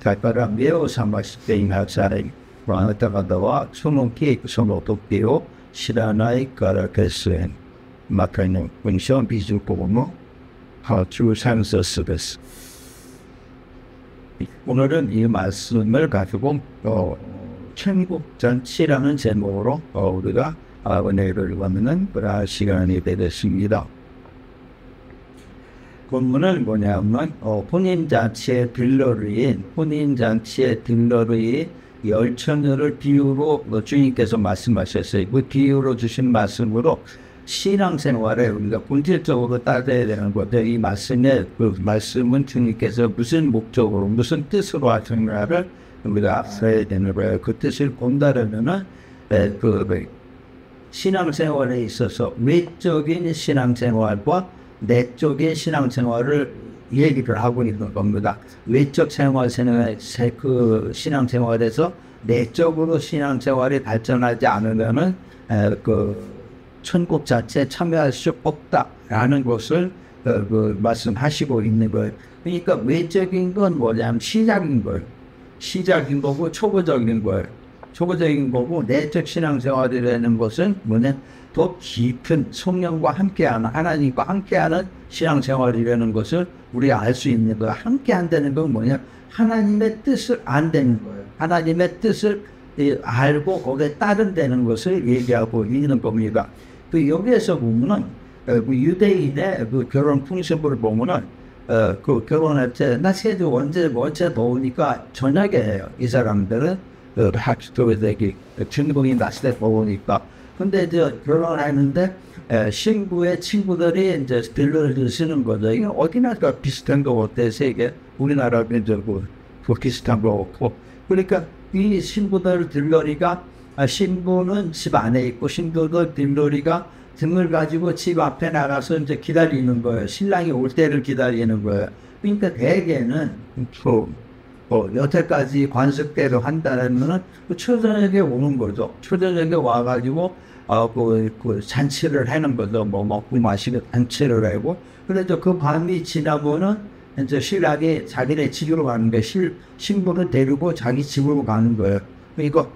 para Deus, mas tem razão. Quando estava lá, sono que sono tokyo, shiranai karakesen. Makano, função bisu como, 하주 산서스베스. 오늘은 이 말씀을 가지고 천국잔치라는 제목으로 우리가 은혜를 받는 그런 시간이 되겠습니다. 본문은 뭐냐면 혼인잔치의 들러리의 열처녀를 비유로 주님께서 말씀하셨어요. 그 비유로 주신 말씀으로 신앙생활에 우리가 본질적으로 따져야 되는 건데, 이 말씀은 주님께서 무슨 목적으로 무슨 뜻으로 하셨나를 우리가 알아야 되는 거예요. 그 뜻을 본다면은 신앙생활에 있어서 외적인 신앙생활과 내적인 신앙생활을 얘기를 하고 있는 겁니다. 외적 신앙생활에서 내적으로 신앙생활이 발전하지 않으면은 천국 자체에 참여할 수 없다라는 것을 말씀하시고 있는 거예요. 그러니까 외적인 건 뭐냐면 시작인 거고 초보적인 거고, 내적 신앙생활이라는 것은 더 깊은 성령과 함께하는, 하나님과 함께하는 신앙생활이라는 것을 우리가 알 수 있는 거예요. 함께 한다는 건 뭐냐? 하나님의 뜻을 안다는 거예요. 하나님의 뜻을 알고 거기에 따른다는 것을 얘기하고 있는 겁니다. 여기에서 보면은 유대인의 결혼 풍습을 보면은 결혼할 때 낮에도 언제 더우니까 저녁에 해요. 이 사람들은 학교에 친구이 낮에 더우니까. 근데 이제 결혼하는데 신부의 친구들이 이제 들러리를 쓰는 거죠. 이게 어디나 비슷한 거 같아요. 세계 우리나라는 이제 비슷한 거 없고. 그러니까 이 신부들 들러리가 신부는 집 안에 있고 신부들 들러리가 등을 가지고 집 앞에 나가서 이제 기다리는 거예요. 신랑이 올 때를 기다리는 거예요. 그러니까 대개는 여태까지 관습대로 한다면은 초저녁에 오는 거죠. 초저녁에 와가지고 잔치를 하는 거죠. 먹고 마시고 잔치를 하고. 그래서 그 밤이 지나면은 이제 신랑이 자기네 집으로 가는 거예요. 신부는 데리고 자기 집으로 가는 거예요. 그러니까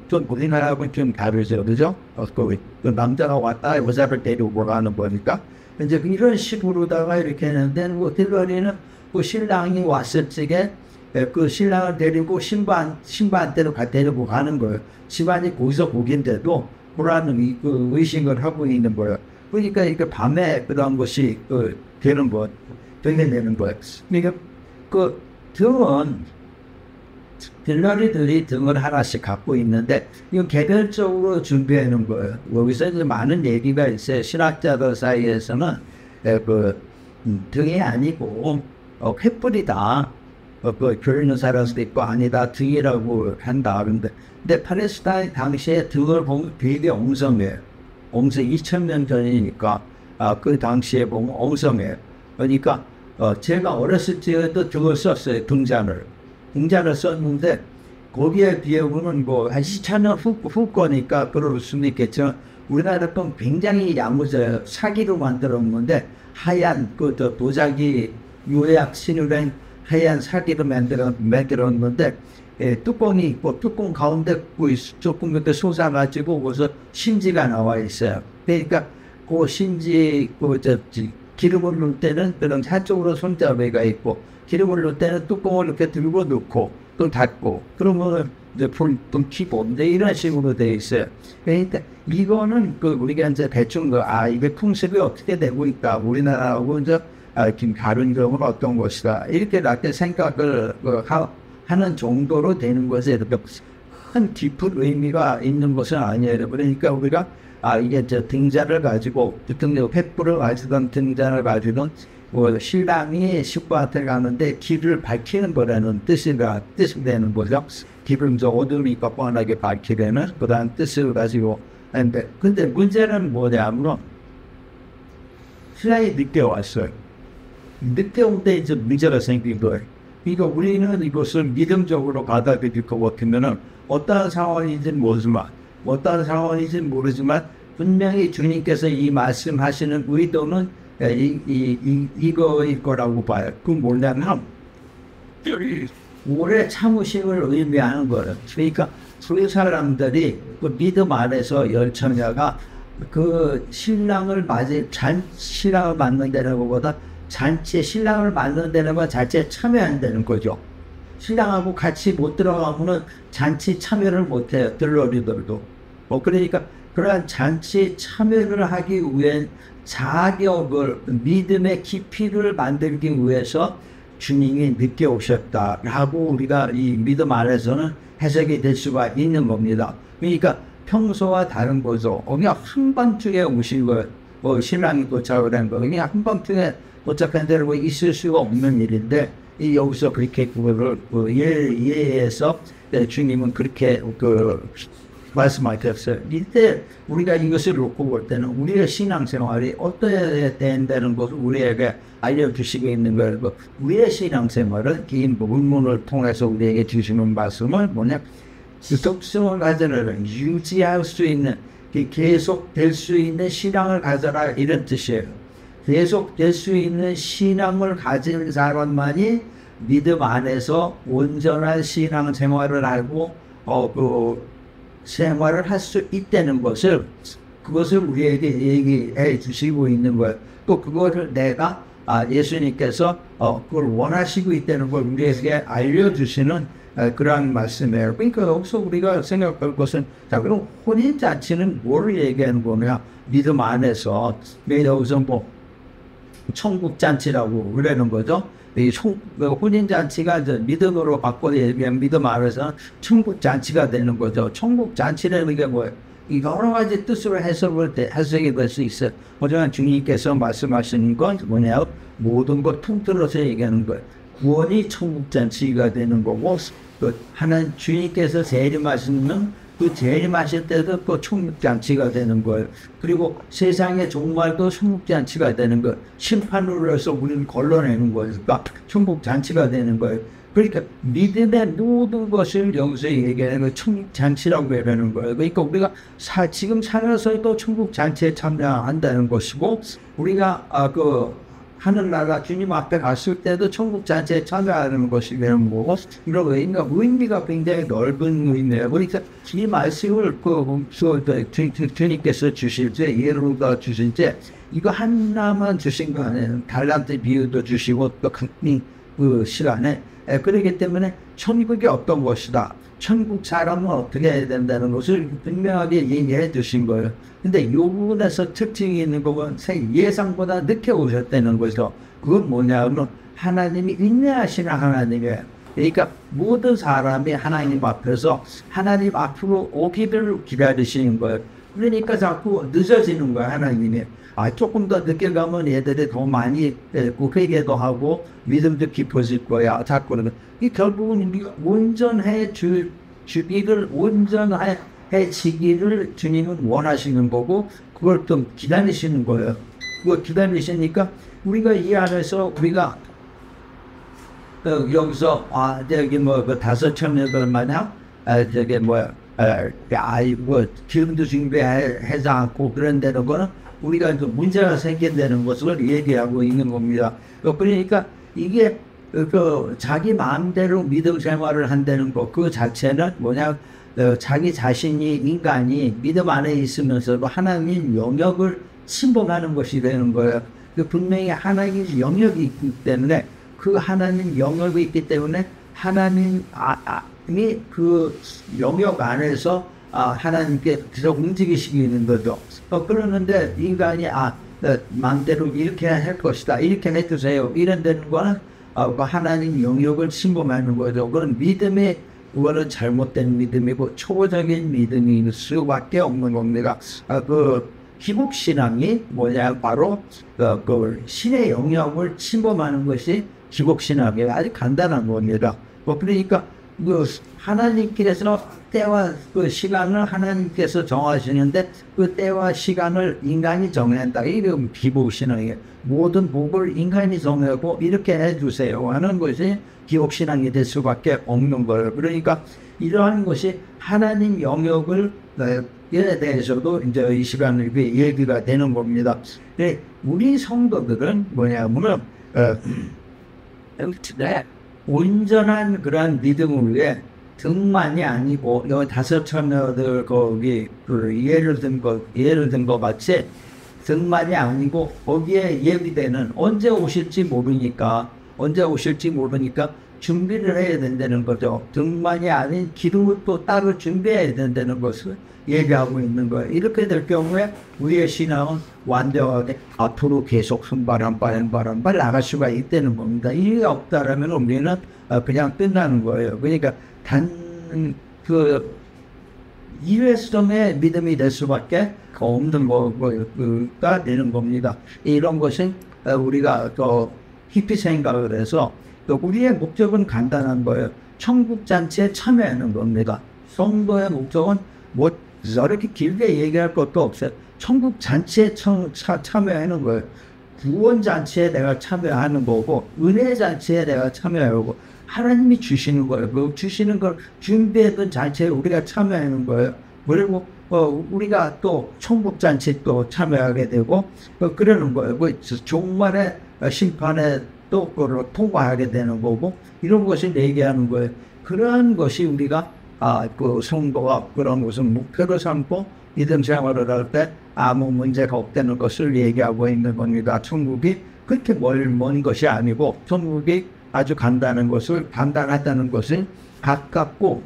좀 우리나라하고는 좀 다르죠, 그죠? 남자가 왔다 여자를 데리고 가는 거니까 이제 이런 식으로다가 이렇게 했는데, 들러리는 신랑이 왔을 적에 신랑을 데리고 신부한테로 데리고 가는 거예요. 집안이 거기서 거긴데도 그러는 의식을 하고 있는 거예요. 그러니까 이게 밤에 그런 것이 되는 거예요. 그러니까 들러리들이 등을 하나씩 갖고 있는데, 이건 개별적으로 준비하는 거예요. 여기서 이제 많은 얘기가 있어요. 신학자들 사이에서는 등이 아니고 횃불이다. 교리는 사람도 있고 아니다 등이라고 한다. 근데 팔레스타인 당시에 등을 보면 되게 엉성해요. 2000년 전이니까 그 당시에 보면 엉성해요. 그러니까 제가 어렸을 때도 등을 썼어요. 등잔을 썼는데 거기에 비해서는 한 2000년 후 거니까 그럴 수는 있겠죠. 우리나라 건 굉장히 야무져요. 사기로 만들었는데 하얀 도자기 요약 신유된 하얀 사기로 만들었는데 뚜껑이 있고 뚜껑 가운데 조금 그때 솟아가지고 거기서 심지가 나와 있어요. 그러니까 그 심지 기름을 넣을 때는 그런 한쪽으로 손잡이가 있고, 기름을 넣을 때는 뚜껑을 이렇게 들고 넣고 또 닫고, 그러면 이제 불 좀 켜고 이제 이런 식으로 돼 있어요. 그러니까 이거는 우리가 이제 대충 이게 풍습이 어떻게 되고 있다, 우리나라하고 이제 지금 다른 점은 어떤 것이다, 이렇게 생각을 하는 정도로 되는 것에 이렇게 큰 깊은 의미가 있는 것은 아니에요. 그러니까 우리가 이게 등잔을 가지고, 횃불을 가지던 등잔을 가지던 신랑이 신부한테 가는데 길을 밝히는 거라는 뜻이 되는 거죠. 길을 어둠이 뻔하게 밝히려는 그런 뜻을 가지고 하는데, 근데 문제는 뭐냐면 신랑이 늦게 왔어요. 늦게 올 때 이제 문제가 생긴 거예요. 그러니까 우리는 이것을 믿음적으로 받아들일 것 같으면은 어떠한 상황인지는 모르지만 분명히 주님께서 이 말씀하시는 의도는 이거일 거라고 봐요. 그 뭐냐면 오래 참으심을 의미하는 거예요. 그러니까 그 사람들이 그 믿음 안에서 열처녀가 그 신랑을 신랑을 만난다는 것보다 신랑을 만난다는 건 잔치에 참여한다는 거죠. 신랑하고 같이 못 들어가면은 잔치 참여를 못해요. 들러리들도. 그러니까 그러한 잔치 참여를 하기 위해 자격을, 믿음의 깊이를 만들기 위해서 주님이 늦게 오셨다라고 우리가 이 믿음 안에서는 해석이 될 수가 있는 겁니다. 그러니까 평소와 다른 거죠. 그냥 한밤중에 오신 거예요. 신랑이 도착을 한 거. 그냥 한밤중에 도착한 대로 있을 수가 없는 일인데, 여기서 그렇게 그거를 예해서 주님은 그렇게 말씀하셨어요. 이때 우리가 이것을 놓고 볼 때는 우리의 신앙생활이 어떠해야 된다는 것을 우리에게 알려주시고 있는 거예요. 우리의 신앙생활은 이 본문을 통해서 우리에게 주시는 말씀은 뭐냐? 지속성을 가져라, 유지할 수 있는, 계속될 수 있는 신앙을 가져라, 이런 뜻이에요. 계속될 수 있는 신앙을 가진 사람만이 믿음 안에서 온전한 신앙 생활을 하고 생활을 할 수 있다는 것을, 그것을 우리에게 얘기해 주시고 있는 거예요. 또 그것을 내가 예수님께서 그걸 원하시고 있다는 걸 우리에게 알려주시는 그러한 말씀이에요. 그러니까 여기서 우리가 생각할 것은, 자, 그럼 혼인잔치는 뭘 얘기하는 거냐? 믿음 안에서, 여기서 천국잔치라고 그러는 거죠. 이 혼인잔치가 믿음으로 바꿔 얘기하면 믿음 안에서 천국잔치가 되는 거죠. 천국잔치라는 게 뭐예요? 여러 가지 뜻으로 해석이 될 수 있어요. 하지만 주님께서 말씀하시는 건 뭐냐? 모든 것 통틀어서 얘기하는 거예요. 구원이 천국잔치가 되는 거고, 하나님 주님께서 재림하시는 그 재림하실 때도 또 천국잔치가 되는 거예요. 그리고 세상의 종말도 천국잔치가 되는 거예요. 심판으로 해서 우리를 걸러내는 거예요. 그러니까 천국잔치가 되는 거예요. 그러니까 믿음의 모든 것을 여기서 얘기하는 거 천국잔치라고 얘기하는 거예요. 그러니까 우리가 지금 살아서도 천국잔치에 참여한다는 것이고, 우리가 하늘나라 주님 앞에 갔을 때도 천국잔치에 참여하는 것이 되는 거고, 그러니까 의미가 굉장히 넓은 의미예요. 그러니까 이 말씀을 주님께서 주실 때, 예를 들어 주실 때, 이거 하나만 주신 거 아니에요. 달란트 비유도 주시고, 또 그 시간에. 그렇기 때문에 천국이 어떤 것이다, 천국 사람은 어떻게 해야 된다는 것을 분명하게 얘기해 주신 거예요. 근데 이 부분에서 특징이 있는 것은 예상보다 늦게 오셨다는 거죠. 그건 뭐냐면 하나님이 인내하시는 하나님이에요. 그러니까 모든 사람이 하나님 앞에서 하나님 앞으로 오기를 기다리시는 거예요. 그러니까 자꾸 늦어지는 거예요, 하나님이. 조금 더 늦게 가면 얘들이 더 많이 회개도 하고 믿음도 깊어질 거야. 자꾸는. 결국은 우리가 온전해 주기를, 온전해지기를 주님은 원하시는 거고, 그걸 좀 기다리시는 거예요. 그걸 기다리시니까 우리가 이 안에서 우리가 여기서 저기 그 5,000명 마냥 저기 기름도 준비하지 않고 그런다는 거는 우리가 문제가 생긴다는 것을 얘기하고 있는 겁니다. 그러니까 이게 자기 마음대로 믿음 생활을 한다는 것, 그 자체는 뭐냐, 자기 자신이, 인간이 믿음 안에 있으면서도 하나님 영역을 침범하는 것이 되는 거예요. 분명히 하나님 영역이 있기 때문에, 그 하나님 영역이 있기 때문에 하나님이 그 영역 안에서 하나님께 계속 움직이시는 거죠. 그러는데 인간이 마음대로 이렇게 할 것이다, 이렇게 해주세요, 이런 데는 거는 하나님 영역을 침범하는 거죠. 그건 믿음의, 그거는 잘못된 믿음이고 초보적인 믿음일 수밖에 없는 겁니다. 기복신앙이 뭐냐, 바로 신의 영역을 침범하는 것이 기복신앙이에요. 아주 간단한 겁니다. 그러니까 하나님께서 때와 그 시간을 하나님께서 정하시는데, 그 때와 시간을 인간이 정한다. 이게 기복신앙이에요. 모든 복을 인간이 정하고 이렇게 해주세요 하는 것이 기복신앙이 될 수밖에 없는 거예요. 그러니까 이러한 것이 하나님 영역을 에 대해서도 이제 이 시간을 얘기가 되는 겁니다. 우리 성도들은 뭐냐면 온전한 그런 믿음을 위해 등만이 아니고 요 다섯 처녀들 거기 예를 든 거 같이 등만이 아니고 거기에 예비되는 언제 오실지 모르니까 준비를 해야 된다는 거죠. 등만이 아닌 기름을 또 따로 준비해야 된다는 것을 얘기하고 있는 거예요. 이렇게 될 경우에 우리의 신앙은 완전하게 앞으로 계속 손바람발 나갈 수가 있다는 겁니다. 이게 없다라면 우리는 그냥 끝나는 거예요. 그러니까 일회성의 믿음이 될 수밖에 없는 거가 되는 겁니다. 이런 것은 우리가 또 깊이 생각을 해서 또 우리의 목적은 간단한 거예요. 천국 잔치에 참여하는 겁니다. 성도의 목적은 뭐 저렇게 길게 얘기할 것도 없어요. 천국 잔치에 참여하는 거예요. 구원 잔치에 내가 참여하는 거고 은혜 잔치에 내가 참여하고 하나님이 주시는 거예요. 그 주시는 걸 준비했던 잔치에 우리가 참여하는 거예요. 그리고 우리가 또 천국 잔치 또 참여하게 되고 그러는 거예요. 종말의 심판에 또 그걸 통과하게 되는 거고 이런 것을 얘기하는 거예요. 그러한 것이 우리가 그 성도가 그런 것을 목표로 삼고 믿음 생활을 할 때 아무 문제가 없다는 것을 얘기하고 있는 겁니다. 천국이 그렇게 먼 것이 아니고 천국이 아주 간단하다는 것을 가깝고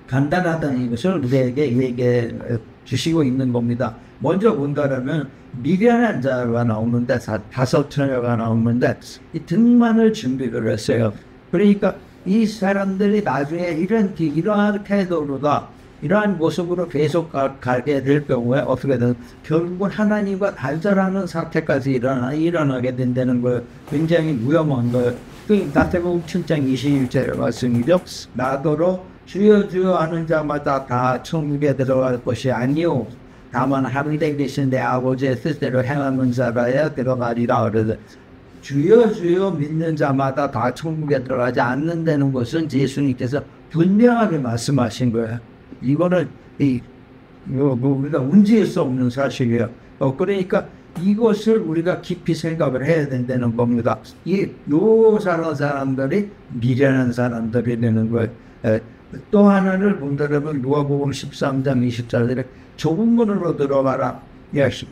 간단하다는 것을 우리에게 얘기해 주시고 있는 겁니다. 먼저 본다면 미련한 자가 나오는데 다섯 처녀가 나오는데 이 등만을 준비를 했어요. 그러니까 이 사람들이 나중에 이러한 태도로다 이러한 모습으로 계속 가게 될 경우에 어떻게든 결국은 하나님과 단절하는 사태까지 일어나게 된다는 거예요. 굉장히 위험한 거예요. 마태복음 7장 21절 말씀이죠. 나더러 주여 주여 하는 자마다 다 천국에 들어갈 것이 아니오 다만 하늘에 계신 내 아버지의 뜻대로 행하는 자라야 들어가리라. 그래서 주여 주여 믿는 자마다 다 천국에 들어가지 않는다는 것은 예수님께서 분명하게 말씀하신 거예요. 이거는 우리가 움직일 수 없는 사실이에요. 그러니까 이것을 우리가 깊이 생각을 해야 된다는 겁니다. 요 사람들이 미련한 사람들이 되는 거예요. 또 하나를 본다면 누가복음 13장 20절에 좁은 문으로 들어가라.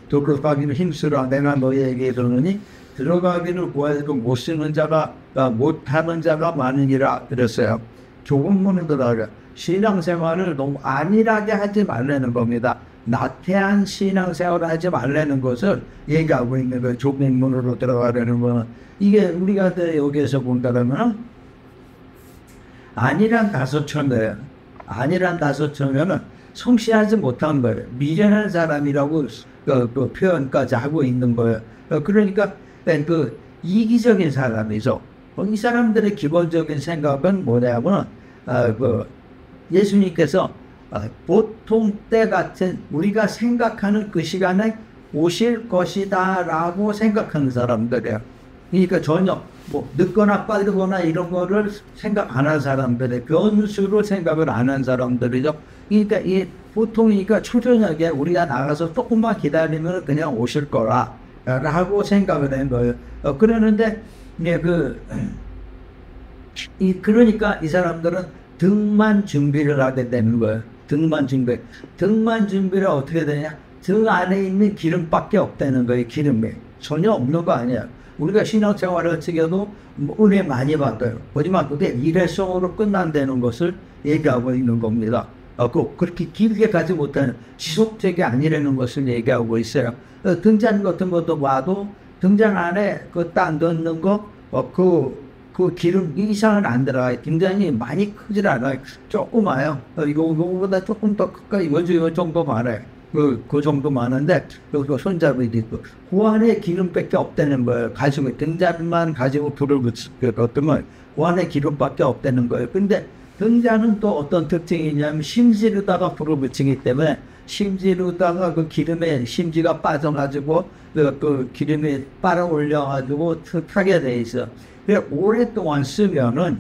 들어가기를 힘쓰라. 내가 너희에게 이르노니 들어가기를 구하여도 못 쓰는 자가 못하는 자가 많으니라 그랬어요. 좁은 문으로 들어가라. 신앙생활을 너무 안일하게 하지 말라는 겁니다. 나태한 신앙생활을 하지 말라는 것을 얘기하고 있는 거예요. 좁은 문으로 들어가려는 거는 이게 우리가 여기에서 본다면 안일한 다섯 처녀예요. 안일한 다섯 처녀는 성실하지 못한 거예요. 미련한 사람이라고 그 표현까지 하고 있는 거예요. 그러니까 이기적인 사람이죠. 이 사람들의 기본적인 생각은 뭐냐면 예수님께서 보통 때 같은 우리가 생각하는 그 시간에 오실 것이다 라고 생각하는 사람들이에요. 그러니까 전혀 늦거나 빠르거나 이런 거를 생각 안 한 사람들의 변수로 생각을 안 한 사람들이죠. 그러니까 보통이니까 초저녁에 우리가 나가서 조금만 기다리면 그냥 오실 거라 라고 생각을 한 거예요. 그러는데 그러니까 이 사람들은 등만 준비를 하게 되는 거예요. 등만 준비를 어떻게 되냐? 등 안에 있는 기름밖에 없다는 거예요. 기름이 전혀 없는 거 아니야. 우리가 신앙생활을 찍어도 은혜 많이 받아요. 하지만 그게 일회성으로 끝난다는 것을 얘기하고 있는 겁니다. 그렇게 길게 가지 못하는 지속적이 아니라는 것을 얘기하고 있어요. 등잔 같은 것도 봐도 등잔 안에 땅 넣는 거 그 기름 이상은 안 들어가요. 등잔이 많이 크질 않아요. 조그마요. 이거보다 조금 더 크까이 요 정도 많아요. 그 정도 많은데 여기서 손잡이도 있고 그 안에 기름밖에 없다는 거예요. 등잔만 가지고 불을 붙으면 그 안에 기름밖에 없다는 거예요. 근데 등잔은 또 어떤 특징이 있냐면 심지르다가 불을 붙이기 때문에 심지르다가 그 기름에 심지가 빠져가지고 그 기름이 빨아 올려가지고 타게 돼 있어. 오랫동안 쓰면은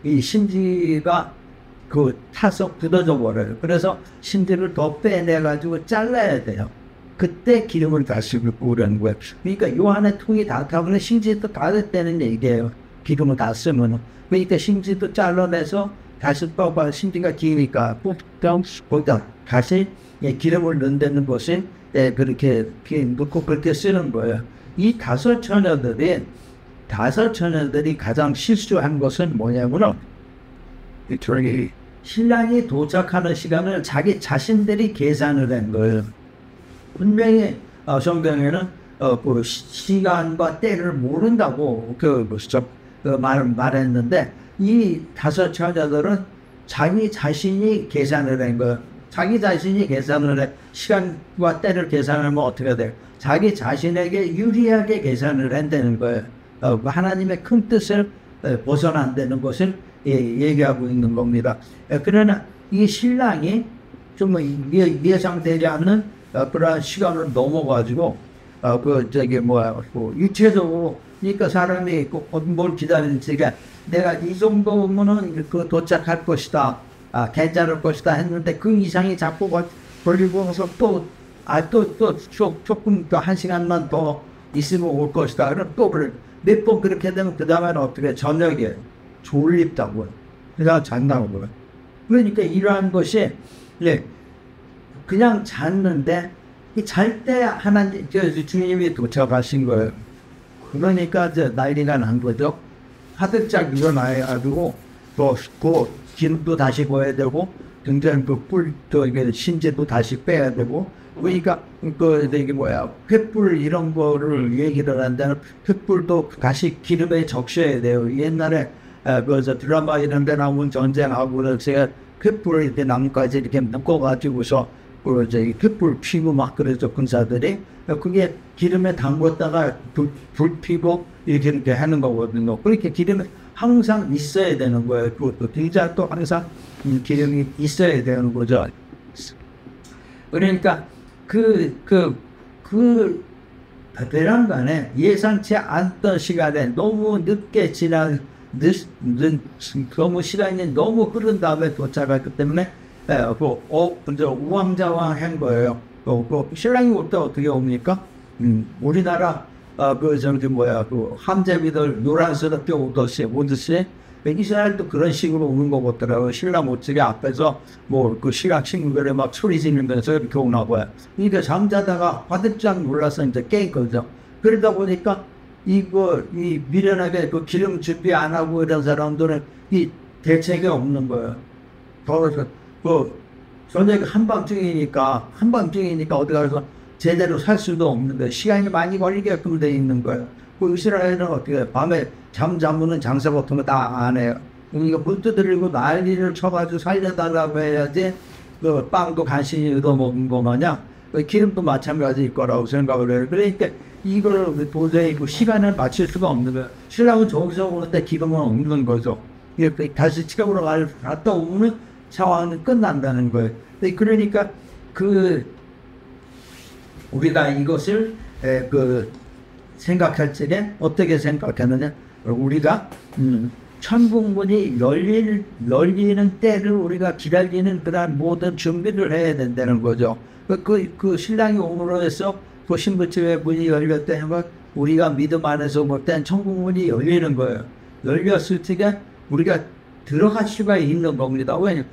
이 심지가 타서 굳어져 버려요. 그래서 심지를 더 빼내가지고 잘라야 돼요. 그때 기름을 다시 뿌리는 거예요. 그러니까 요 안에 통이 다 타면 심지도 다 됐다는 얘기예요. 기름을 다 쓰면. 그러니까 심지도 잘라내서 다시 또 심지가 기니까 거기다 다시 기름을 넣는다는 것이 그렇게 넣고 그렇게 쓰는 거예요. 이 다섯 처녀들이 가장 실수한 것은 뭐냐면은 신랑이 도착하는 시간을 자기 자신들이 계산을 한 거예요. 분명히 성경에는 그 시간과 때를 모른다고 말했는데 이 다섯 처녀들은 자기 자신이 계산을 한 거예요. 자기 자신이 계산을 해. 시간과 때를 계산하면 어떻게 돼요? 자기 자신에게 유리하게 계산을 한다는 거예요. 하나님의 큰 뜻을 벗어난다는 것을 얘기하고 있는 겁니다. 그러나 이 신랑이 좀 예상되지 않는 그러한 시간을 넘어가지고 유체적으로 그러니까 사람이 뭘 기다리니까 내가 이 정도면은 도착할 것이다, 괜찮을 것이다 했는데 그 이상이 자꾸 걸리고서 또 조금 더 한 시간만 더 있으면 올 것이다. 그럼 또 몇 번 그렇게 되면 그 다음에는 어떻게 저녁에 졸립다고요. 그냥 잔다고요. 그러니까 이러한 것이 그냥 잤는데 잘 때 하나님 주님이 도착하신 거예요. 그러니까 난리가 난 거죠. 화들짝 일어나가지고 또 기름도 다시 부어야 되고 등장 뿔도 신제도 다시 빼야 되고 그러니까 횃불 이런 거를 얘기를 한다면 횃불도 다시 기름에 적셔야 돼요. 옛날에 드라마 이런 데 나오면 전쟁하고 그래서 횃불을 이렇게 나무까지 이렇게 묶어가지고서 횃불 피고 막 그래서 군사들이 그게 기름에 담궜다가 불 피고 이렇게 하는 거거든요. 그렇게 기름에 항상 있어야 되는 거예요. 그것도 등잔도 항상 기름이 있어야 되는 거죠. 그러니까 베란간에 예상치 않던 시간에 너무 늦게 너무 시간이 너무 흐른 다음에 도착했기 때문에 먼저 우왕좌왕한 거예요. 신랑이 올 때 어떻게 옵니까? 우리나라 함재미들 노란스럽게 오듯이 이스라엘도 그런 식으로 오는 거 같더라고요. 신랑 옷집에 앞에서 신랑 친구들이 막 소리 지르면서 이렇게 오나 봐요. 그러니까 잠자다가 화들짝 놀라서 이제 깬 거죠. 그러다 보니까 이 미련하게 기름 준비 안 하고 이런 사람들은 이 대책이 없는 거예요. 저녁에 한밤중이니까 어디 가서 제대로 살 수도 없는데 시간이 많이 걸리게끔 돼 있는 거예요. 이스라엘은 어떻게 밤에 잠자면은 장사 같은 거 다 안 해요. 그러니까 물 두드리고 난리를 쳐가지고 살려달라고 해야지 빵도 간신히 얻어먹은 거 마냥 기름도 마찬가지일 거라고 생각을 해요. 그러니까 이걸 도저히 시간을 맞출 수가 없는 거예요. 신랑은 저기서 오는데 기름은 없는 거죠. 다시 집으로 갔다 오면 상황은 끝난다는 거예요. 그러니까 우리가 이것을 생각할 적에 어떻게 생각하느냐? 우리가 천국문이 열리는 때를 우리가 기다리는 그런 모든 준비를 해야 된다는 거죠. 그 신랑이 오므로 해서 그 신부집의 문이 열렸다는 건 우리가 믿음 안에서 볼 땐 천국문이 열리는 거예요. 열렸을 적에 우리가 들어갈 수가 있는 겁니다. 왜냐면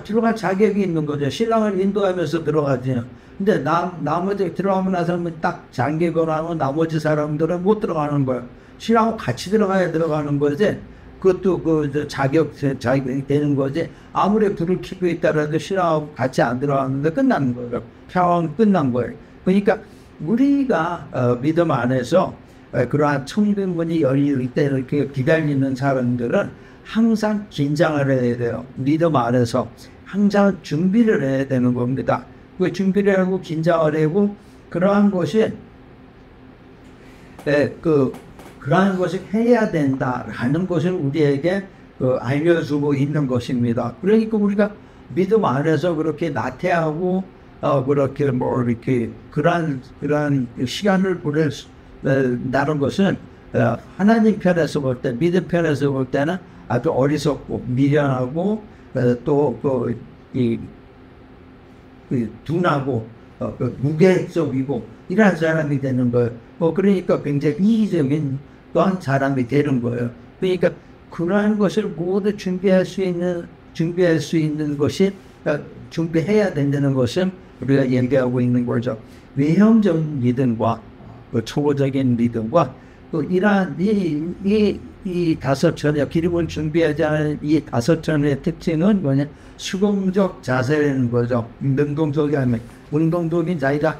들어갈 자격이 있는 거죠. 신랑을 인도하면서 들어가지. 근데 나머지 들어가면 나서는 딱 잠기거나 하면 나머지 사람들은 못 들어가는 거예요. 신랑하고 같이 들어가야 들어가는 거지. 그것도 자격이 되는 거지. 아무리 불을 켜고 있다라도 신랑하고 같이 안 들어가는데 끝나는 거예요. 샤워는 끝난 거예요. 그러니까 우리가 믿음 안에서 그러한 천국문이 열릴 때 이렇게 기다리는 사람들은 항상 긴장을 해야 돼요. 믿음 안에서 항상 준비를 해야 되는 겁니다. 그 준비를 하고 긴장을 하고 그러한 것이 그러한 것을 해야 된다라는 것을 우리에게 알려주고 있는 것입니다. 그러니까 우리가 믿음 안에서 그렇게 나태하고 그렇게 이렇게 그러한 시간을 보낼 나는 것은 하나님 편에서 볼 때, 믿음 편에서 볼 때는 아주 어리석고 미련하고 또 둔하고 무계획적이고 이런 사람이 되는 거예요. 그러니까 굉장히 이기적인 또한 사람이 되는 거예요. 그러니까 그러한 것을 모두 준비할 수 있는 것이 준비해야 된다는 것은 우리가 얘기하고 있는 거죠. 외형적인 믿음과 초보적인 믿음과 또 이러한 이 다섯 천의 기름을 준비하지 않은 이 다섯 천의 특징은 뭐냐? 수동적 자세라는 거죠. 능동적이 아니면 운동적인 자기가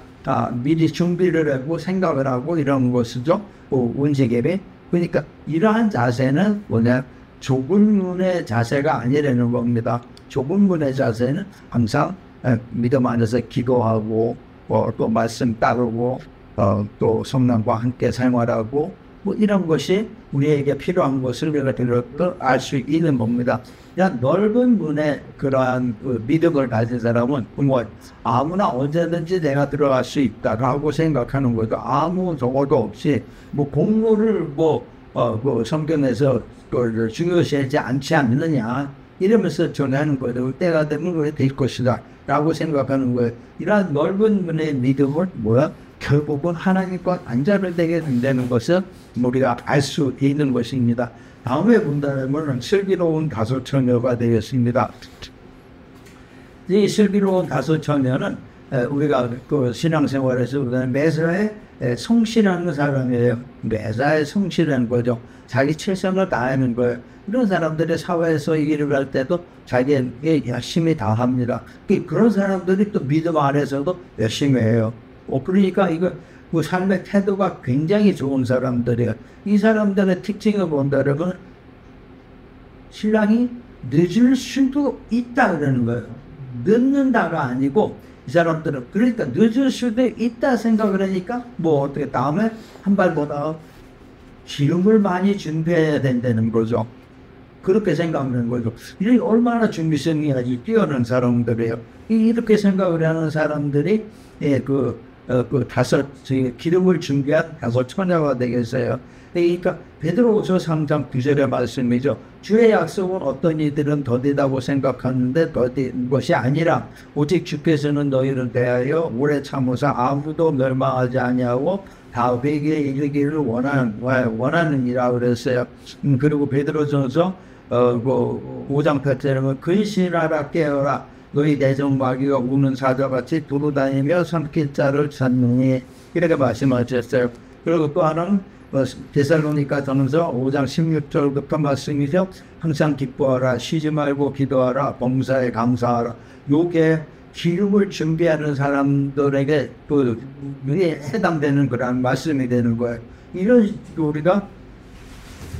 미리 준비를 하고 생각을 하고 이런 것이죠. 운세계배. 그러니까 이러한 자세는 뭐냐? 좁은 눈의 자세가 아니라는 겁니다. 좁은 눈의 자세는 항상 믿음 안에서 기도하고 또 말씀 따르고 또 성령과 함께 생활하고 뭐 이런 것이 우리에게 필요한 것을 우리가 알 수 있는 겁니다. 그냥 넓은 문에 그러한 믿음을 가진 사람은 뭐 아무나 언제든지 내가 들어갈 수 있다라고 생각하는 거죠. 아무 적어도 없이 뭐 공부를 성경에서 중요시하지 않지 않느냐 이러면서 전하는 거예요. 때가 되면 그래 될 것이다 라고 생각하는 거예요. 이러한 넓은 문의 믿음을 결국은 하나님과 단절을 되게 된다는 것을 우리가 알 수 있는 것입니다. 다음에 본다면 슬기로운 다섯 처녀가 되겠습니다. 이 슬기로운 다섯 처녀는 우리가 그 신앙생활에서 매사에 성실하는 사람이에요. 매사에 성실한 거죠. 자기 최선을 다하는 거예요. 이런 사람들이 사회에서 일을 할 때도 자기에게 열심히 다합니다. 그런 사람들이 또 믿음 안에서도 열심히 해요. 그러니까 이거 삶의 태도가 굉장히 좋은 사람들이에요. 이 사람들의 특징을 본다면 신랑이 늦을 수도 있다 그러는 거예요. 늦는다가 아니고 이 사람들은 그러니까 늦을 수도 있다 생각을 하니까 어떻게 다음에 한 발보다 기름을 많이 준비해야 된다는 거죠. 그렇게 생각하는 거죠. 이게 얼마나 준비성이 뛰어난 사람들이에요. 이렇게 생각을 하는 사람들이 기름을 준비한 다섯 처녀가 되겠어요. 그러니까 베드로후서 3장 9절의 말씀이죠. 주의 약속은 어떤 이들은 더디다고 생각하는데 더딘 것이 아니라 오직 주께서는 너희를 대하여 오래 참으사 아무도 멸망하지 아니하고 다 회개에 이르기를 원하느니라 그랬어요. 그리고 베드로전서 5장 8절은 근신하라 깨어라 너희 내정 마귀가 우는 사자같이 두루다니며 삼킬 자를 찾느니 이렇게 말씀하셨어요. 그리고 또 하나는 데살로니가 전서 5장 16절부터 말씀이죠. 항상 기뻐하라 쉬지 말고 기도하라 범사에 감사하라. 요게 기름을 준비하는 사람들에게 해당되는 그런 말씀이 되는 거예요. 이런 우리가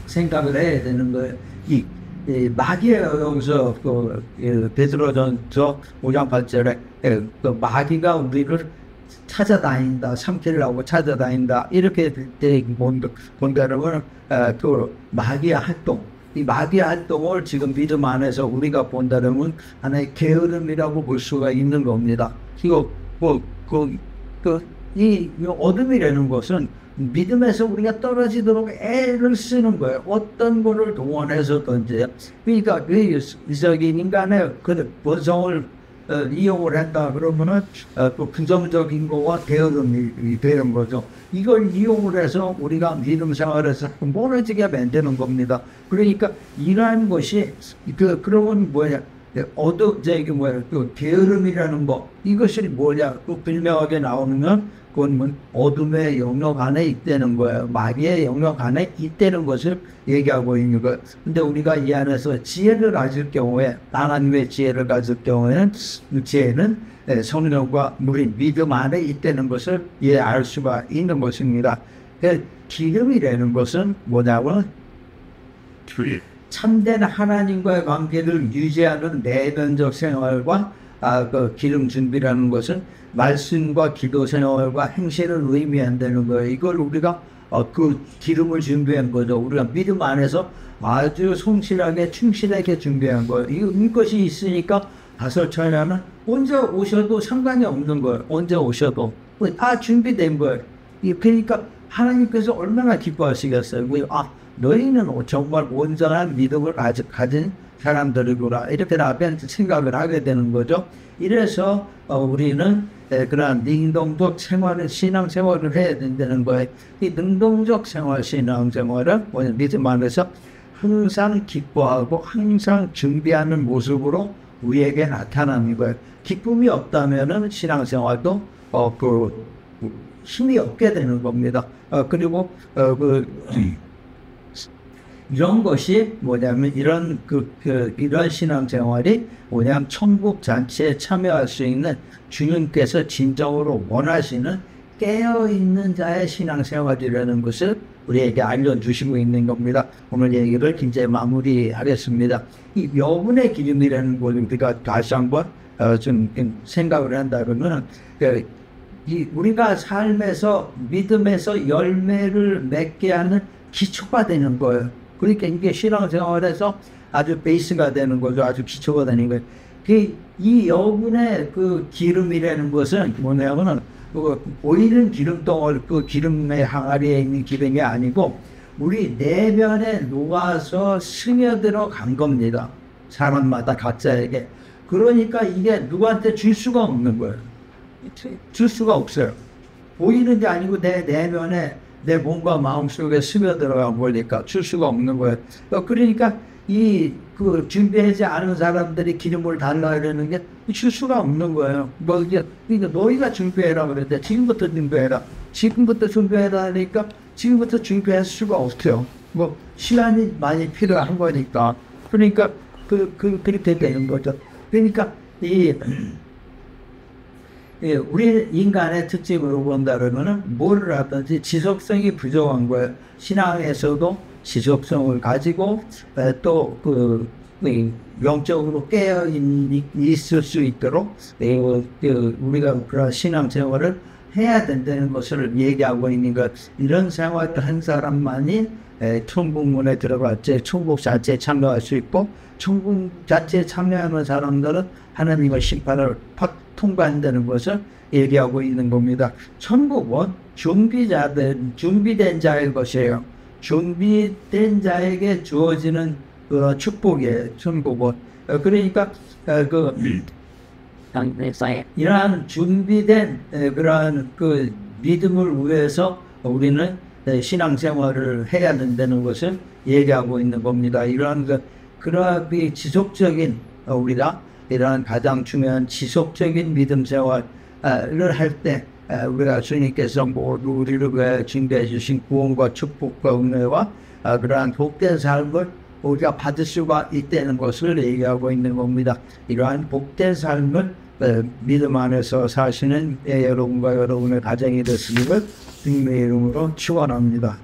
생각을 해야 되는 거예요. 마귀가 여기서 베드로전서 5장 8절에 마귀가 우리를 찾아다닌다, 삼키려고 찾아다닌다 이렇게 본다는 또 마귀의 활동, 이 마귀의 활동을 지금 믿음 안에서 우리가 본다면 하나의 게으름이라고 볼 수가 있는 겁니다. 이거 이 어둠이라는 것은 믿음에서 우리가 떨어지도록 애를 쓰는 거예요. 어떤 거를 동원해서든지. 그러니까 인간의 본성을 이용을 한다 그러면은 또 부정적인 거와 게으름이 되는 거죠. 이걸 이용을 해서 우리가 믿음 생활에서 멀어지게 만드는 겁니다. 그러니까 이러한 것이 그러면 게으름이라는 거 이것이 또 분명하게 나오면 그건 어둠의 영역 안에 있다는 거예요. 마귀의 영역 안에 있다는 것을 얘기하고 있는 거예요. 근데 우리가 이 안에서 지혜를 가질 경우에, 하나님의 지혜를 가질 경우에는 그 지혜는 성령과 우리 믿음 안에 있다는 것을 알 수가 있는 것입니다. 기름이라는 것은 뭐냐면 참된 하나님과의 관계를 유지하는 내면적 생활과 기름 준비라는 것은 말씀과 기도 생활과 행실을 의미한다는 거예요. 이걸 우리가 그 기름을 준비한 거죠. 우리가 믿음 안에서 아주 성실하게 충실하게 준비한 거예요. 이것이 있으니까 다섯 처녀는 언제 오셔도 상관이 없는 거예요. 언제 오셔도 다 준비된 거예요. 그러니까 하나님께서 얼마나 기뻐하시겠어요. 너희는 정말 온전한 믿음을 가진 사람들이구나 이렇게 나쁜 생각을 하게 되는 거죠. 이래서 우리는 그런 능동적 신앙생활을 해야 된다는 거예요. 이 능동적 신앙생활은 믿음 안에서 항상 기뻐하고 항상 준비하는 모습으로 우리에게 나타나는 거예요. 기쁨이 없다면은 신앙생활도 힘이 없게 되는 겁니다. 그리고 이런 것이 뭐냐면 이런 신앙생활이 뭐냐면 천국 잔치에 참여할 수 있는 주님께서 진정으로 원하시는 깨어있는 자의 신앙생활이라는 것을 우리에게 알려주시고 있는 겁니다. 오늘 얘기를 이제 마무리하겠습니다. 이 여분의 기름이라는 걸 우리가 다시 한번 좀 생각을 한다면 우리가 삶에서 믿음에서 열매를 맺게 하는 기초가 되는 거예요. 그러니까 이게 신앙생활에서 아주 베이스가 되는 거죠. 아주 기초가 되는 거예요. 이 여분의 그 기름이라는 것은 뭐냐면은 보이는 기름덩어리, 그 기름의 항아리에 있는 기름이 아니고 우리 내면에 녹아서 스며들어 간 겁니다. 사람마다 각자에게. 그러니까 이게 누구한테 줄 수가 없는 거예요. 줄 수가 없어요. 보이는 게 아니고 내 내면에 내 몸과 마음속에 스며들어가 버리니까 줄 수가 없는 거예요. 그러니까 준비하지 않은 사람들이 기름을 달라 그러는 게 줄 수가 없는 거예요. 그러니까 너희가 준비해라 그랬는데 지금부터 준비해라. 지금부터 준비해라 하니까 지금부터 준비할 수가 없어요. 시간이 많이 필요한 거니까. 그러니까 그렇게 되는 거죠. 그러니까 우리 인간의 특징으로 본다 그러면은 뭐를 하든지 지속성이 부족한 거예요. 신앙에서도 지속성을 가지고 또 영적으로 깨어 있을 수 있도록 우리가 그런 신앙생활을 해야 된다는 것을 얘기하고 있는 것. 이런 생활을 한 사람만이 천국문에 들어갈 때 천국 자체에 참여할 수 있고, 천국 자체에 참여하는 사람들은 하나님의 심판을 통과한다는 것을 얘기하고 있는 겁니다. 천국은 준비된 자의 것이에요. 준비된 자에게 주어지는 축복이에요. 천국은. 그러니까 이러한 준비된 그러한 믿음을 위해서 우리는 신앙생활을 해야 된다는 것을 얘기하고 있는 겁니다. 이러한 그러한 지속적인 우리가 이러한 가장 중요한 지속적인 믿음 생활을 할 때 우리가 주님께서 모두 우리를 위해 준비해 주신 구원과 축복과 은혜와 그러한 복된 삶을 우리가 받을 수가 있다는 것을 얘기하고 있는 겁니다. 이러한 복된 삶을 믿음 안에서 사시는 여러분과 여러분의 가정이 됐으기를 주님의 이름으로 축원합니다.